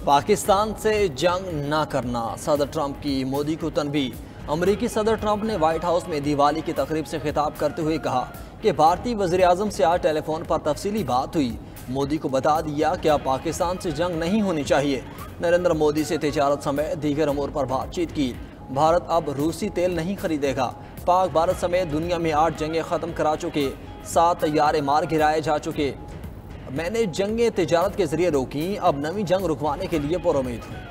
पाकिस्तान से जंग न करना, सदर ट्रंप की मोदी को तनबीह। अमरीकी सदर ट्रंप ने व्हाइट हाउस में दिवाली की तकरीब से खिताब करते हुए कहा कि भारतीय वज़ीर आज़म से आज टेलीफोन पर तफसीली बात हुई। मोदी को बता दिया कि अब पाकिस्तान से जंग नहीं होनी चाहिए। नरेंद्र मोदी से तिजारत समेत दीगर अमूर पर बातचीत की। भारत अब रूसी तेल नहीं खरीदेगा। पाक भारत समेत दुनिया में 8 जंगें ख़त्म करा चुके, 7 तैयारे मार गिराए जा चुके। मैंने जंगें तिजारत के जरिए रोकी, अब नवी जंग रुकवाने के लिए पुरुमीद हूँ।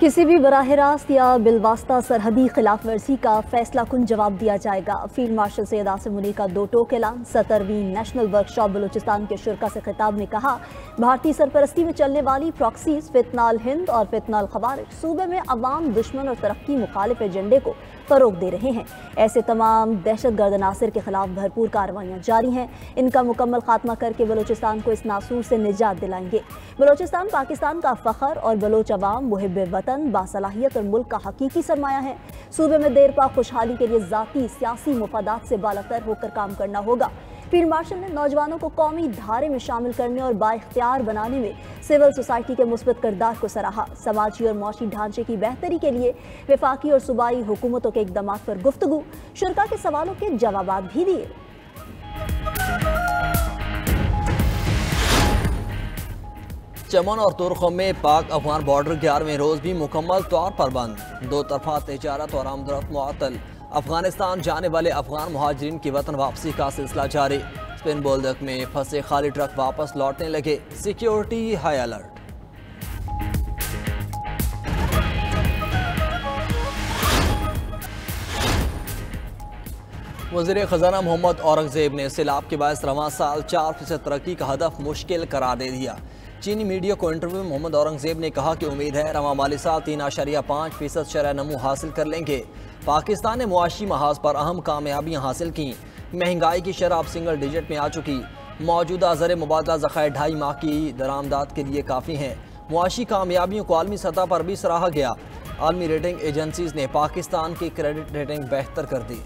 किसी भी बराह रास्त या बिलवास्ता सरहदी खिलाफ वर्जी का फैसला कुन जवाब दिया जाएगा। फील्ड मार्शल सैयद आसिम मुनीर का 2 टोक ऐलान। 17वीं नेशनल वर्कशॉप बलूचिस्तान के शुरा से खिताब में कहा, भारतीय सरपरस्ती में चलने वाली प्रॉक्सीज फितनाल हिंद और फितनाल खवारिज सूबे में अवाम, दुश्मन और तरक्की मुखालिफ एजेंडे को फरोग दे रहे हैं। ऐसे तमाम दहशतगर्द अनासिर के खिलाफ भरपूर कार्रवाइयाँ जारी हैं। इनका मुकम्मल खात्मा करके बलूचिस्तान को इस नासूर से निजात दिलाएंगे। बलूचिस्तान पाकिस्तान का फ़ख्र और बलोच अवाम मुहिब वतन, बासलाहियत और मुल्क का हकीकी सरमाया है। सूबे में देर पा खुशहाली के लिए ज़ाती सियासी मुफादात से बालातर होकर काम करना होगा। फील्ड मार्शल ने नौजवानों को कौमी धारे में शामिल करने और बाइख्तियार बनाने में सिविल सोसाइटी के मुस्बत किरदार को सराहा। समाजी और मौशी ढांचे की बेहतरी के लिए वफाकी और सूबाई हुकूमतों के इकदाम पर गुफ्तगू, शुरा के सवालों के जवाब भी दिए। चमन और तुर्खों में पाक अफगान बॉर्डर 11वें रोज भी मुकम्मल तौर पर बंद। 2 तरफा तजारत और आमदरफ्त मुअत्तल। अफगानिस्तान जाने वाले अफगान मुहाजिरीन की वतन वापसी का सिलसिला जारी। स्पिन बोल्दक में फंसे खाली ट्रक वापस लौटने लगे। Security high alert. वज़ीर ख़ज़ाना मोहम्मद औरंगज़ेब ने सैलाब के बायस रवां साल 4% तरक्की का हदफ मुश्किल करार दे दिया। चीनी मीडिया को इंटरव्यू में मोहम्मद औरंगज़ेब ने कहा कि उम्मीद है रवां माली साल 3.5% शरह नमू हासिल कर लेंगे। पाकिस्तान ने मुआशी महाज पर अहम कामयाबियाँ हासिल की। महंगाई की शरह अब सिंगल डिजिट में आ चुकी। मौजूदा ज़र मुबादला ज़खायर 2.5 माह की दरामदात के लिए काफ़ी हैं। मुआशी कामयाबियों को आलमी सतह पर भी सराहा गया। आलमी रेटिंग एजेंसीज ने पाकिस्तान की क्रेडिट रेटिंग बेहतर कर दी।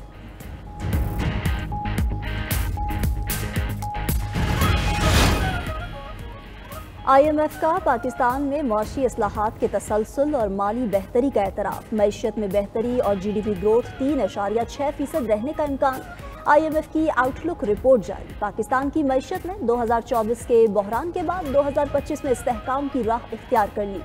IMF का पाकिस्तान में मौशी इस्लाहात के तसलसल और माली बेहतरी का एतराफ़। मईशत में बेहतरी और GDP ग्रोथ 3.6% रहने का इम्कान। IMF की आउटलुक रिपोर्ट जारी। पाकिस्तान की मईशत ने 2024 के बहरान के बाद 2025 में इस्तेहकाम की राह इख्तियार कर ली।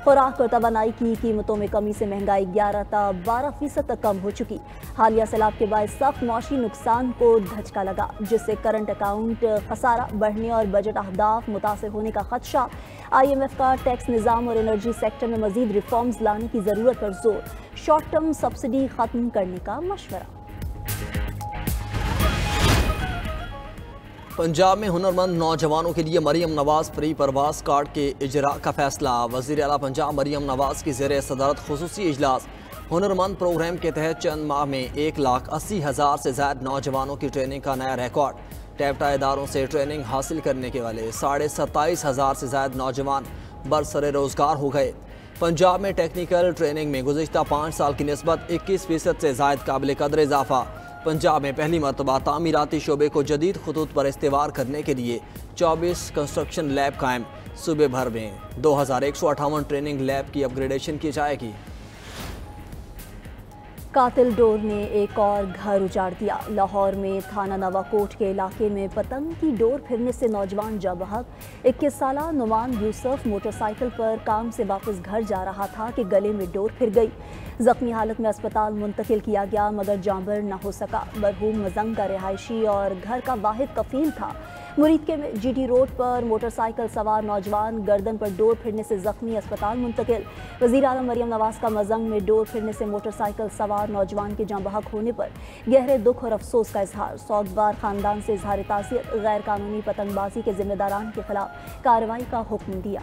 खुराक और तवानाई की कीमतों में कमी से महंगाई 11 से 12% तक कम हो चुकी। हालिया सैलाब के बाद सख्त मौशी नुकसान को धचका लगा, जिससे करंट अकाउंट खसारा बढ़ने और बजट अहदाफ मुतासिर होने का खदशा। IMF का टैक्स निज़ाम और एनर्जी सेक्टर में मजीद रिफॉर्म्स लाने की ज़रूरत पर जोर। शॉर्ट टर्म सब्सिडी ख़त्म करने का मशवरा। पंजाब में हुनरमंद नौजवानों के लिए मरियम नवाज फ्री परवास कार्ड के इजरा का फैसला। वज़ीर आला पंजाब मरियम नवाज की ज़ेर सदारत खुसूसी इजलास। हुनरमंद प्रोग्राम के तहत चंद माह में 1,80,000 से ज़्यादा नौजवानों की ट्रेनिंग का नया रिकॉर्ड। टैबटा इदारों से ट्रेनिंग हासिल करने के वाले 27,500 से ज़्यादा नौजवान बरसरे रोज़गार हो गए। पंजाब में टेक्निकल ट्रेनिंग में गुज़िश्ता 5 साल की निस्बत 21% से ज़ायद काबिल कदर इजाफा। पंजाब में पहली मरतबा तामीराती शोबे को जदीद खतूत पर इस्तेवार करने के लिए 24 कंस्ट्रक्शन लैब कायम। सूबे भर में 2158 ट्रेनिंग लैब की अपग्रेडेशन की जाएगी। कातिल डोर ने एक और घर उजाड़ दिया। लाहौर में थाना नवाकोट के इलाके में पतंग की डोर फिरने से नौजवान जा बहक। 21 साला नुमान यूसुफ मोटरसाइकिल पर काम से वापस घर जा रहा था कि गले में डोर फिर गई। जख्मी हालत में अस्पताल मुंतकिल किया गया, मगर जांबर न हो सका। मरहूम मजंग का रिहायशी और घर का वाहिद कफील था। मुरीद के GT रोड पर मोटरसाइकिल सवार नौजवान गर्दन पर डोर फिरने से जख्मी, अस्पताल मुंतकिल। वज़ीर आज़म मरियम नवाज का मजंग में डोर फिरने से मोटरसाइकिल सवार नौजवान के जाँ बहक होने पर गहरे दुख और अफसोस का इजहार। सौगवार खानदान से इजहार तासीर। गैर कानूनी पतंगबाजी के जिम्मेदारान के खिलाफ कार्रवाई का हुक्म दिया।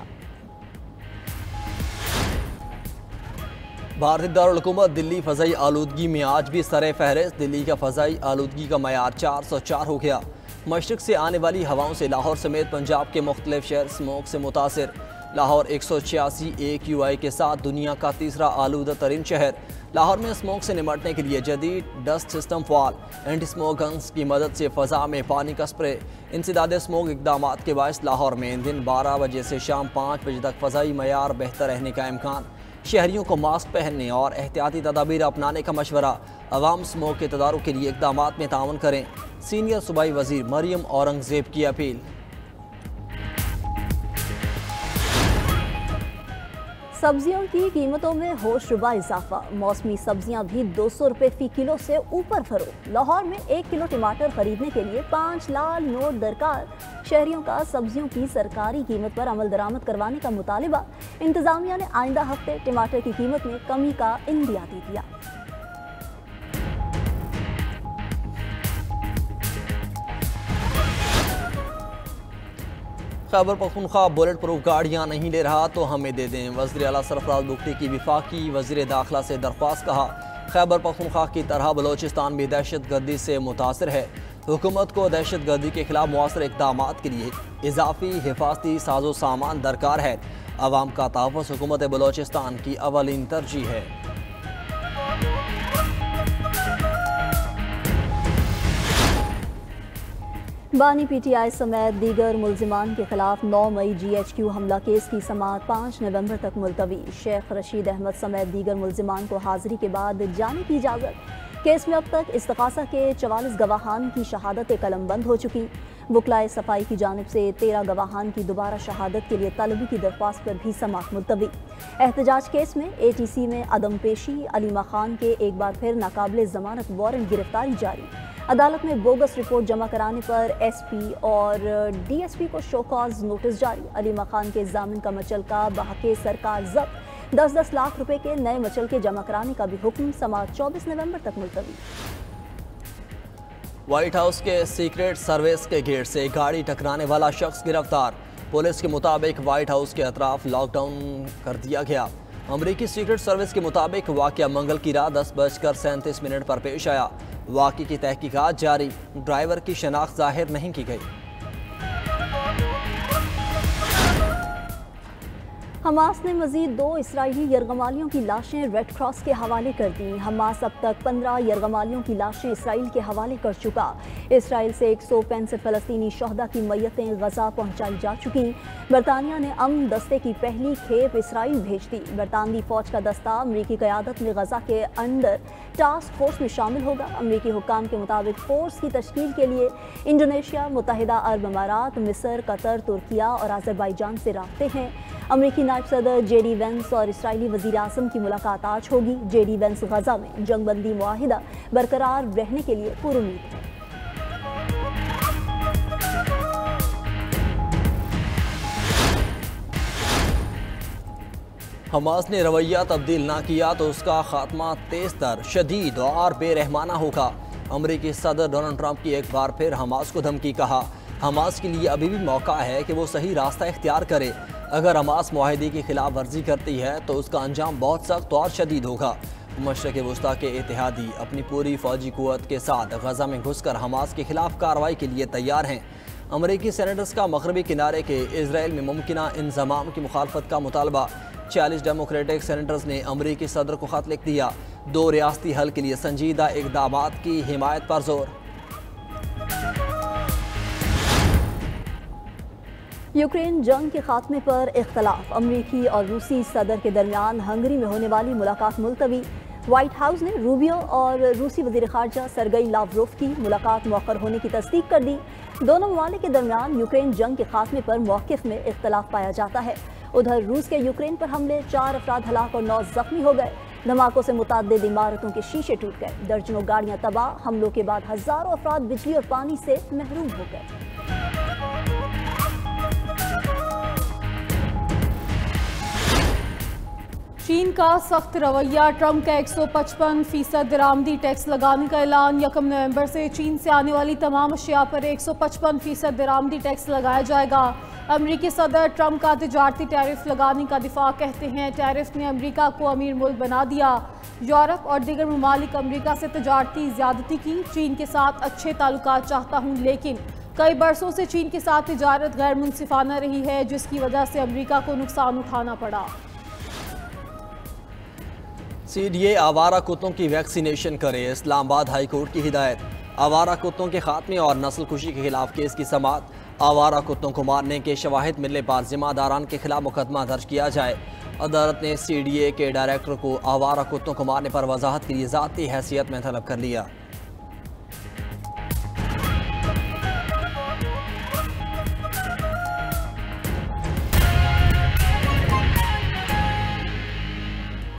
भारतीय दारुल हुकूमत दिल्ली फ़ज़ाई आलूदगी में आज भी सरे फहरिस्त। दिल्ली का फ़ज़ाई आलूदगी का मयार 404 हो गया। मशरक़ से आने वाली हवाओं से लाहौर समेत पंजाब के मुख्तलिफ शहर स्मोक से मुतासिर। लाहौर 186 AQI के साथ दुनिया का तीसरा आलूदा तरीन शहर। लाहौर में स्मोक से निमटने के लिए जदीद dust system fall, anti smoke guns की मदद से फ़ज़ा में पानी का स्प्रे। इंसदाद स्मोक इकदाम के बायस लाहौर में दिन 12 बजे से शाम 5 बजे तक फ़ज़ाई मयार बेहतर रहने का इम्कान। शहरियों को मास्क पहनने और एहतियाती तदाबीर अपनाने का मशवरा। अवाम स्मोक के तदारुक के लिए इकदाम में ताउन करें। सीनियर सूबाई वज़ीर मरियम औरंगज़ेब की अपील। सब्जियों की कीमतों में होशरुबा इजाफा, मौसमी सब्जियां भी 200 रुपये फ़ी किलो से ऊपर फरोख्त। लाहौर में 1 किलो टमाटर खरीदने के लिए 5 लाल नोट दरकार। शहरियों का सब्जियों की सरकारी कीमत पर अमल दरामद करवाने का मुतालिबा। इंतजामिया ने आइंदा हफ्ते टमाटर की कीमत में कमी का इंदिया दे दिया। खैबर पख्तूनख्वा बुलेट प्रूफ गाड़ियाँ नहीं ले रहा तो हमें दे दें। वज़ीर आला सरफराज बुगटी की वफाकी वज़ीर दाखिला से दरख्वास्त। कहा, खैबर पख्तूनख्वा की तरह बलोचिस्तान भी दहशत गर्दी से मुतासर है। हुकूमत को दहशत गर्दी के खिलाफ मुआसर इक़दाम के लिए इजाफी हिफाजती साजो सामान दरकार है। अवाम का तहफ़्फ़ुज़ हुकूमत बलोचिस्तान की अवलीन तरजीह है। बानी PTI समेत दीगर मुल्जिमान के खिलाफ 9 मई GHQ हमला केस की समाअत 5 नवंबर तक मुलतवी। शेख रशीद अहमद समेत दीगर मुल्जिमान को हाजिरी के बाद जाने की इजाज़त। केस में अब तक इस्तग़ासा के 44 गवाहान की शहादत कलमबंद हो चुकी। वकलाए सफाई की जानिब से 13 गवाहान की दोबारा शहादत के लिए तलबी की दरख्वास्त पर भी समाअत मुलतवी। एहतजाज केस में ATC में अदम पेशी, अलीमा खान के एक बार फिर नाकाबिले ज़मानत वारंट गिरफ्तारी जारी। अदालत में बोगस रिपोर्ट जमा कराने पर SP और DSP को शोकॉज नोटिस जारी। अलीमा खान के जामिन का मचलका बहके सरकार जब्त। 10-10 लाख रुपए के नए मचलके जमा कराने का भी हुक्म। समाअत 24 नवंबर तक मुलतवी। व्हाइट हाउस के सीक्रेट सर्विस के गेट से गाड़ी टकराने वाला शख्स गिरफ्तार। पुलिस के मुताबिक व्हाइट हाउस के अतराफ लॉकडाउन कर दिया गया। अमरीकी सीक्रेट सर्विस के मुताबिक वाक़या मंगल की रात 10:37 पर पेश आया। वाक़े की तहकीकात जारी। ड्राइवर की शनाख्त जाहिर नहीं की गई। हमास ने मजीद 2 इसराइली यरगमालियों की लाशें रेड क्रॉस के हवाले कर दी। हमास अब तक 15 यरगमालियों की लाशें इसराइल के हवाले कर चुका। इसराइल से 165 फ़लस्तीनी शहदा की मैयतें गजा पहुँचाई जा चुकी। बरतानिया ने अमन दस्ते की पहली खेप इसराइल भेज दी। बरतानवी फ़ौज का दस्ता अमरीकी क़यादत में गजा के अंदर टास्क फोर्स में शामिल होगा। अमरीकी हुक्काम के मुताबिक फ़ोर्स की तश्कील के लिए इंडोनेशिया, मुत्तहिदा अरब अमारात, मिस्र, कतर, तुर्किया और अज़रबैजान से राब्ते हैं। अमरीकी नायब सदर JD वेंस और इसराइली वज़ीर आज़म की मुलाकात आज होगी। JD वेंस गजा में जंगबंदी मुआहिदा बरकरार रहने के लिए पुरुमीद है। हमास ने रवैया तब्दील ना किया तो उसका खात्मा तेज तर, शदीद और बेरहमाना होगा। अमरीकी सदर डोनाल्ड ट्रंप की एक बार फिर हमास को धमकी। कहा, हमास के लिए अभी भी मौका है कि वो सही रास्ता इख्तियार करे। अगर हमास मुआहदे की खिलाफ वर्जी करती है तो उसका अंजाम बहुत सख्त और शदीद होगा। मशरक़ वस्ता के इत्तेहादी अपनी पूरी फौजी क़ुव्वत के साथ गजा में घुसकर हमास के खिलाफ कार्रवाई के लिए तैयार हैं। अमरीकी सेनेटर्स का मगरबी किनारे के इजराइल में मुमकिना इंज़माम की मुखालफत का मुतालबा। 40 डेमोक्रेटिक सेनेटर्स ने अमरीकी सदर को खत लिख दिया। 2 रियासती हल के लिए संजीदा इक़दामात की हिमायत पर जोर। यूक्रेन जंग के खात्मे पर इख्तलाफ। अमरीकी और रूसी सदर के दरमियान हंगरी में होने वाली मुलाकात मुलतवी। व्हाइट हाउस ने रूबियो और रूसी वज़ीर ख़ारजा सरगई लावरोफ की मुलाकात मौखर होने की तस्दीक कर दी। दोनों ममालिक के दरमियान यूक्रेन जंग के खात्मे पर मौक़िफ़ में इख्तलाफ पाया जाता है। उधर रूस के यूक्रेन पर हमले 4 अफराद हलाक और 9 जख्मी हो गए। धमाकों से मुतअद्दिद इमारतों के शीशे टूट गए। दर्जनों गाड़ियां तबाह। हमलों के बाद हज़ारों अफराद बिजली और पानी से महरूम हो गए। चीन का सख्त रवैया। ट्रंप का 155% दरामदी टैक्स लगाने का ऐलान। 1 नवंबर से चीन से आने वाली तमाम अशिया पर 155% दरामदी टैक्स लगाया जाएगा। अमरीकी सदर ट्रंप का तिजारती टैरिफ लगाने का दिफा। कहते हैं टैरिफ ने अमरीका को अमीर मुल्क बना दिया। यूरोप और दीगर ममालिक अमरीका से तिजारती ज़्यादती की। चीन के साथ अच्छे ताल्लुकात चाहता हूँ, लेकिन कई बरसों से चीन के साथ तिजारत गैर मुनसिफाना रही है, जिसकी वजह से अमरीका को नुकसान उठाना पड़ा। CDA आवारा कुत्तों की वैक्सीनेशन करे, इस्लामाबाद हाई कोर्ट की हिदायत। आवारा कुत्तों के खात्मे और नस्ल खुशी के खिलाफ केस की समाअत। आवारा कुत्तों को मारने के शवाहिद मिलने पर जिम्मेदारान के खिलाफ मुकदमा दर्ज किया जाए। अदालत ने CDA के डायरेक्टर को आवारा कुत्तों को मारने पर वजाहत के लिए ज़ाती हैसियत में तलब कर लिया।